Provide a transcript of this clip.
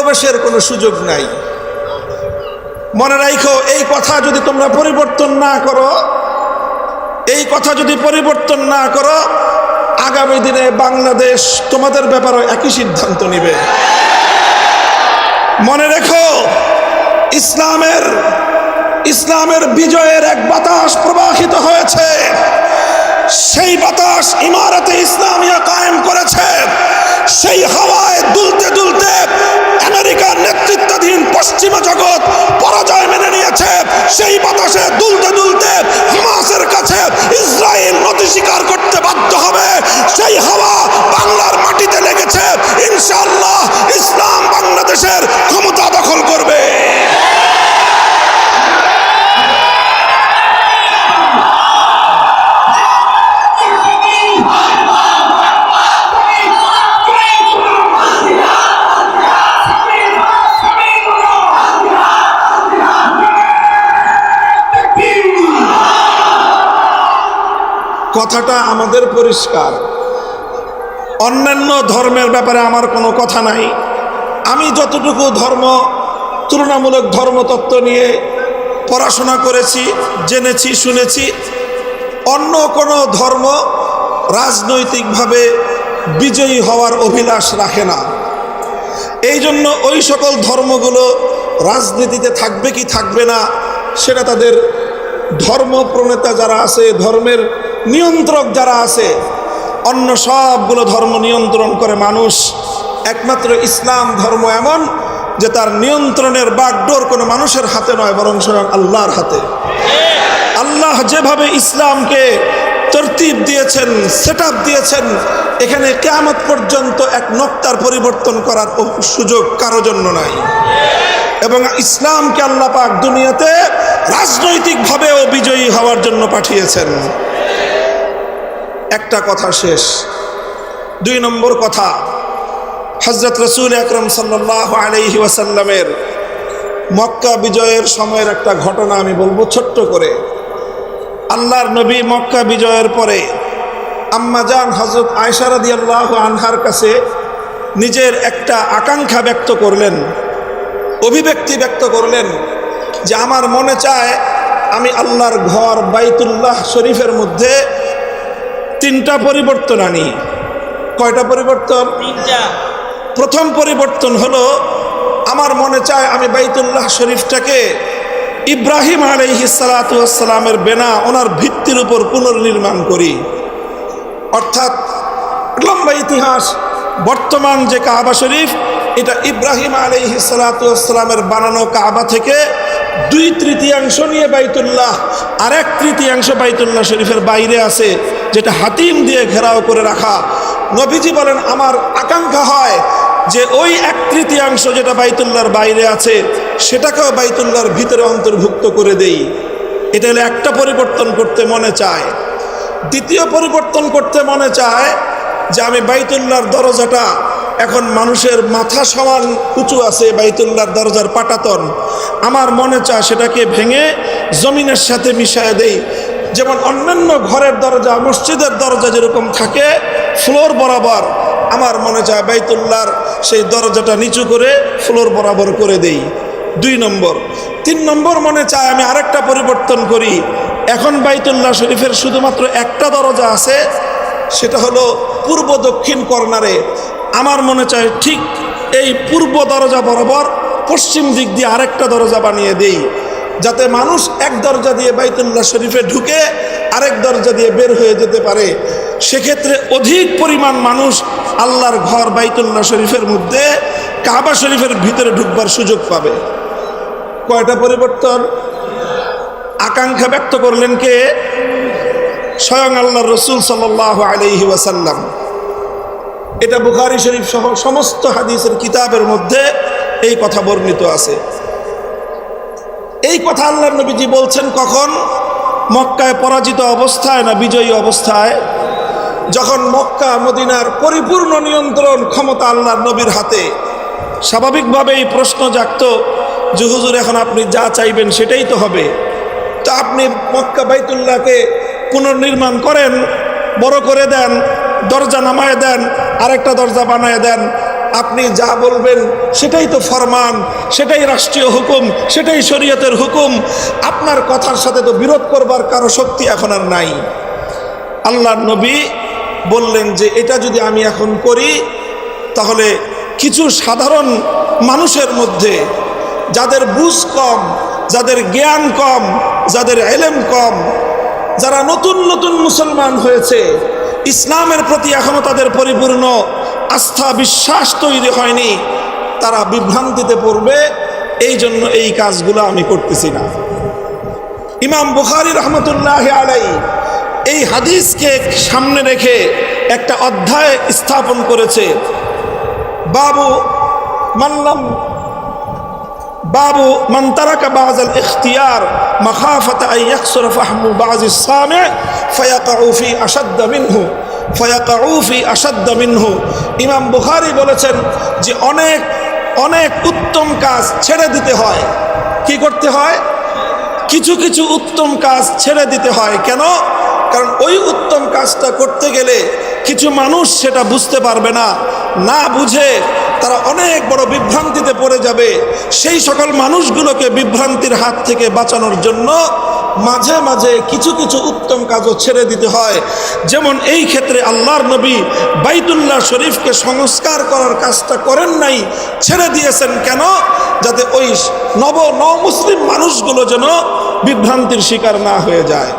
প্রবেশের কোনো সুযোগ নাই। মনে রাখো, এই কথা যদি তোমরা পরিবর্তন না করো, এই কথা যদি পরিবর্তন না করো, আগামী দিনে বাংলাদেশ তোমাদের ব্যাপারে একই সিদ্ধান্ত নেবে। মনে রেখো, ইসলামের বিজয়ের এক বাতাস প্রবাহিত হয়েছে। সেই বাতাস ইমারতে ইসলামিয়া কায়েম করেছে। সেই হাওয়ায় দুলতে দুলতে আমেরিকার নেতৃত্বাধীন পশ্চিমা জগৎ পরাজয় মেনে নিয়েছে। সেই বাতাসে দুলতে দুলতে হামাসের কাছে ইসরায়েল নতি স্বীকার করতে বাধ্য হবে। সেই হাওয়া বাংলার মাটিতে লেগেছে। ইনশাআল্লাহ ইসলাম বাংলাদেশের ক্ষমতা দখল করবে। কথাটা আমাদের পরিষ্কার। অন্যান্য ধর্মের ব্যাপারে আমার কোনো কথা নাই। আমি যতটুকু তুলনামূলক ধর্মতত্ত্ব নিয়ে পড়াশোনা করেছি, জেনেছি, শুনেছি, অন্য কোনো ধর্ম রাজনৈতিকভাবে বিজয়ী হওয়ার অভিলাষ রাখে না। এই জন্য ওই সকল ধর্মগুলো রাজনীতিতে থাকবে কি থাকবে না, সেটা তাদের ধর্ম প্রণেতা যারা আছে, ধর্মের নিয়ন্ত্রক যারা আছে, অন্য সবগুলো ধর্ম নিয়ন্ত্রণ করে মানুষ। একমাত্র ইসলাম ধর্ম এমন যে তার নিয়ন্ত্রণের বাগডোর কোনো মানুষের হাতে নয়, বরং স্বয়ং আল্লাহর হাতে। আল্লাহ যেভাবে ইসলামকে তরতিব দিয়েছেন, সেটআপ দিয়েছেন, এখানে কিয়ামত পর্যন্ত এক নক্তার পরিবর্তন করার সুযোগ কারো জন্য নাই। এবং ইসলামকে আল্লাহ পাক দুনিয়াতে রাজনৈতিকভাবেও বিজয়ী হওয়ার জন্য পাঠিয়েছেন। একটা কথা শেষ। 2 নম্বর কথা, হযরত রাসূল আকরাম সাল্লাল্লাহু আলাইহি ওয়াসাল্লামের মক্কা বিজয়ের সময়ের একটা ঘটনা আমি বলবো ছোট্ট করে। আল্লাহর নবী মক্কা বিজয়ের পরে আম্মা জান হযরত আয়েশা রাদিয়াল্লাহু আনহার কাছে নিজের একটা আকাঙ্ক্ষা ব্যক্ত করলেন, অভিব্যক্তি ব্যক্ত করলেন যে আমার মনে চায় আমি আল্লাহর ঘর বাইতুল্লাহ শরীফের মধ্যে 3টা পরিবর্তন আনি। কয়টা পরিবর্তন? 3টা। প্রথম পরিবর্তন হলো, আমার মনে চায় আমি বাইতুল্লাহ শরীফটাকে ইব্রাহিম আলাইহিস সালাতু ওয়াস সালামের বেনা, ওনার ভিত্তির উপর পুনর্নির্মাণ করি। অর্থাৎ লম্বা ইতিহাস, বর্তমান যে কাবা শরীফ, এটা ইব্রাহিম আলাইহিস সালাতু ওয়াস সালামের বানানো কাবা থেকে 2/3 নিয়ে বাইতুল্লাহ, আর 1/3 বাইতুল্লাহ শরীফের বাইরে আছে, যেটা হাতিম দিয়ে ঘেরাও করে রাখা। নবীজি বলেন আমার আকাঙ্ক্ষা হয় যে ওই 1/3 যেটা বাইতুল্লাহর বাইরে আছে সেটাকেও বাইতুল্লাহর ভিতরে অন্তর্ভুক্ত করে দেই। এটা হলো একটা পরিবর্তন করতে মনে চায়। দ্বিতীয় পরিবর্তন করতে মনে চায় যে আমি বাইতুল্লাহর দরজাটা, এখন মানুষের মাথা সমান উঁচু আছে বাইতুল্লাহর দরজার পাটাতন, আমার মনে চায় সেটাকে ভেঙে জমিনের সাথে মিশিয়ে দেই। যেমন অন্যান্য ঘরের দরজা, মসজিদের দরজা যেরকম থাকে ফ্লোর বরাবর, আমার মনে চায় বাইতুল্লাহর সেই দরজাটা নিচু করে ফ্লোর বরাবর করে দেই। 2 নম্বর। 3 নম্বর, মনে চায় আমি আরেকটা পরিবর্তন করি। এখন বাইতুল্লাহ শরীফের শুধুমাত্র একটা দরজা আছে, সেটা হলো পূর্ব দক্ষিণ কর্নারে। আমার মনে চায় ঠিক এই পূর্ব দরজা বরাবর পশ্চিম দিক দিয়ে আরেকটা দরজা বানিয়ে দেই, যাতে মানুষ এক দরজা দিয়ে বাইতুল্লাহ শরীফে ঢুকে আরেক দরজা দিয়ে বের হয়ে যেতে পারে। সেক্ষেত্রে অধিক পরিমাণ মানুষ আল্লাহর ঘর বাইতুল্লাহ শরীফের মধ্যে কাবা শরীফের ভিতরে ঢুকবার সুযোগ পাবে। কয়টা পরিবর্তন? আকাঙ্ক্ষা ব্যক্ত করলেন কে? স্বয়ং আল্লাহর রাসূল সাল্লাল্লাহু আলাইহি ওয়াসাল্লাম। এটা বুখারী শরীফ সহ সমস্ত হাদিসের কিতাবের মধ্যে এই কথা বর্ণিত আছে। এই কথা আল্লাহর নবীজি বলছেন কখন? মক্কায় পরাজিত অবস্থায় না বিজয়ী অবস্থায়? যখন মক্কা মদিনার পরিপূর্ণ নিয়ন্ত্রণ ক্ষমতা আল্লাহর নবীর হাতে। স্বাভাবিকভাবেই প্রশ্ন জাগত যে হুজুর, এখন আপনি যা চাইবেন সেটাই তো হবে। তো আপনি মক্কা বাইতুল্লাহকে পুনর্নির্মাণ করেন, বড় করে দেন, দরজা নামায় দেন, আরেকটা দরজা বানায় দেন, আপনি যা বলবেন সেটাই তো ফরমান, সেটাই রাষ্ট্রীয় হুকুম, সেটাই শরীয়তের হুকুম, আপনার কথার সাথে তো বিরোধ করবার কারো শক্তি এখন আর নাই। আল্লাহর নবী বললেন যে এটা যদি আমি এখন করি তাহলে কিছু সাধারণ মানুষের মধ্যে যাদের বুঝ কম, যাদের জ্ঞান কম, যাদের ইলম কম, যারা নতুন নতুন মুসলমান হয়েছে, ইসলামের প্রতি এখনো তাদের পরিপূর্ণ আস্থা বিশ্বাস তৈরি হয়নি, তারা বিভ্রান্তিতে পড়বে। এই জন্য এই কাজগুলো আমি করতেছি না। ইমাম বুখারী রহমতুল্লাহ আলাইহি এই হাদিসকে সামনে রেখে একটা অধ্যায় স্থাপন করেছে, বাবু মান তারাকা বাযাল ইখতিয়ার মাখাফাতা আন ইয়াকসুরা ফাহমু বাযিস সামি' ফায়াকাউ ফি আশাদ্দা মিনহু। ইমাম বুখারী বলেছেন যে অনেক অনেক উত্তম কাজ ছেড়ে দিতে হয়। কি করতে হয়? কিছু কিছু উত্তম কাজ ছেড়ে দিতে হয়। কেন? কারণ ওই উত্তম কাজটা করতে গেলে কিছু মানুষ সেটা বুঝতে পারবে না, না বুঝে তারা অনেক বড় বিভ্রান্তিতে পড়ে যাবে। সেই সকল মানুষগুলোকে বিভ্রান্তির হাত থেকে বাঁচানোর জন্য মাঝে মাঝে কিছু কিছু উত্তম কাজও ছেড়ে দিতে হয়। যেমন এই ক্ষেত্রে আল্লাহর নবী বাইতুল্লাহ শরীফকে সংস্কার করার কাজটা করেন নাই, ছেড়ে দিয়েছেন। কেন? যাতে ওই নব মুসলিম মানুষগুলো যেন বিভ্রান্তির শিকার না হয়ে যায়।